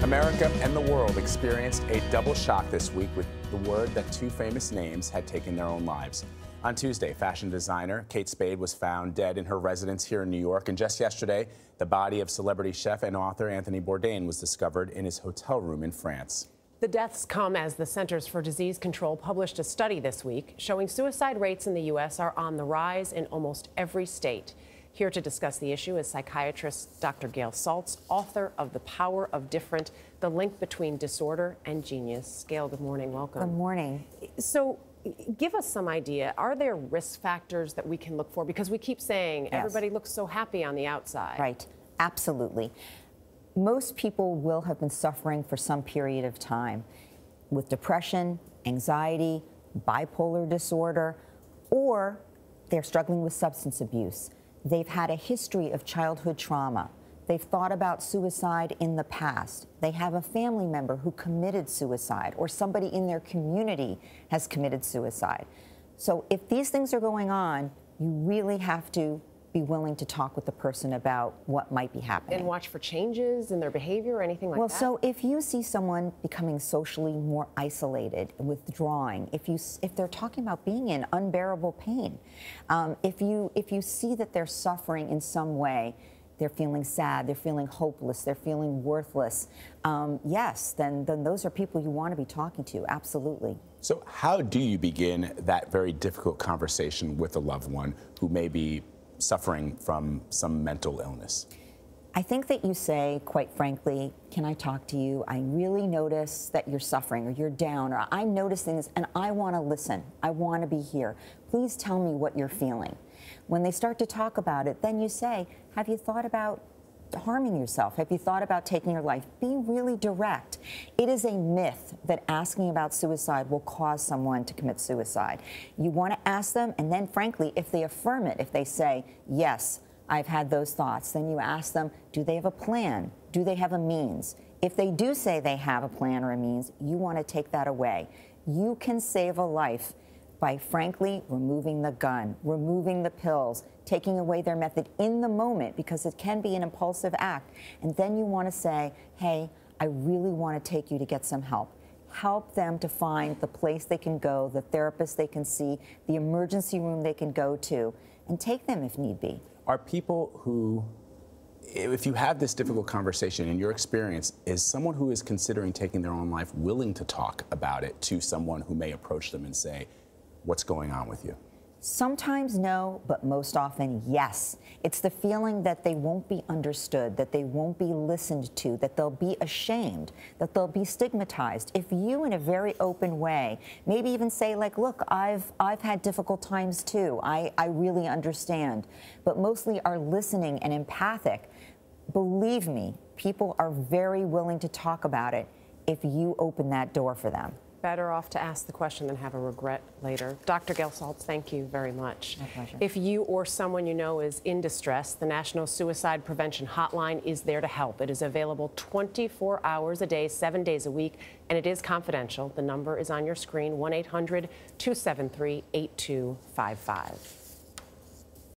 America and the world experienced a double shock this week with the word that two famous names had taken their own lives. On Tuesday, fashion designer Kate Spade was found dead in her residence here in New York. And just yesterday, the body of celebrity chef and author Anthony Bourdain was discovered in his hotel room in France. The deaths come as the Centers for Disease Control published a study this week showing suicide rates in the U.S. are on the rise in almost every state. Here to discuss the issue is psychiatrist Dr. Gail Saltz, author of The Power of Different, The Link Between Disorder and Genius. Gail, good morning. Welcome. Good morning. So give us some idea. Are there risk factors that we can look for? Because we keep saying everybody looks so happy on the outside. Right. Absolutely. Most people will have been suffering for some period of time with depression, anxiety, bipolar disorder, or they're struggling with substance abuse. They've had a history of childhood trauma. They've thought about suicide in the past. They have a family member who committed suicide, or somebody in their community has committed suicide. So if these things are going on, you really have to be willing to talk with the person about what might be happening. And watch for changes in their behavior or anything like that? Well, so if you see someone becoming socially more isolated, withdrawing, if they're talking about being in unbearable pain, if you see that they're suffering in some way, they're feeling sad, they're feeling hopeless, they're feeling worthless, yes, then those are people you want to be talking to, absolutely. So how do you begin that very difficult conversation with a loved one who may be suffering from some mental illness? I think that you say, quite frankly, can I talk to you? I really notice that you're suffering or you're down, or I'm noticing this and I want to listen. I want to be here. Please tell me what you're feeling. When they start to talk about it, then you say, have you thought about harming yourself? Have you thought about taking your life? Be really direct. It is a myth that asking about suicide will cause someone to commit suicide. You want to ask them, and then frankly, if they affirm it, if they say, yes, I've had those thoughts, then you ask them, do they have a plan? Do they have a means? If they do say they have a plan or a means, you want to take that away. You can save a life by, frankly, removing the gun, removing the pills, taking away their method in the moment, because it can be an impulsive act. And then you want to say, hey, I really want to take you to get some help. Help them to find the place they can go, the therapist they can see, the emergency room they can go to, and take them if need be. Are people who, if you have this difficult conversation, in your experience, is someone who is considering taking their own life willing to talk about it to someone who may approach them and say, what's going on with you? Sometimes no, but most often yes. It's the feeling that they won't be understood, that they won't be listened to, that they'll be ashamed, that they'll be stigmatized. If you, in a very open way, maybe even say, like, look, I've had difficult times too. I really understand. But mostly are listening and empathic. Believe me, people are very willing to talk about it if you open that door for them. Better off to ask the question than have a regret later. Dr. Gail Saltz, thank you very much. My pleasure. If you or someone you know is in distress, the National Suicide Prevention Hotline is there to help. It is available 24 hours a day, 7 days a week, and it is confidential. The number is on your screen, 1-800-273-8255.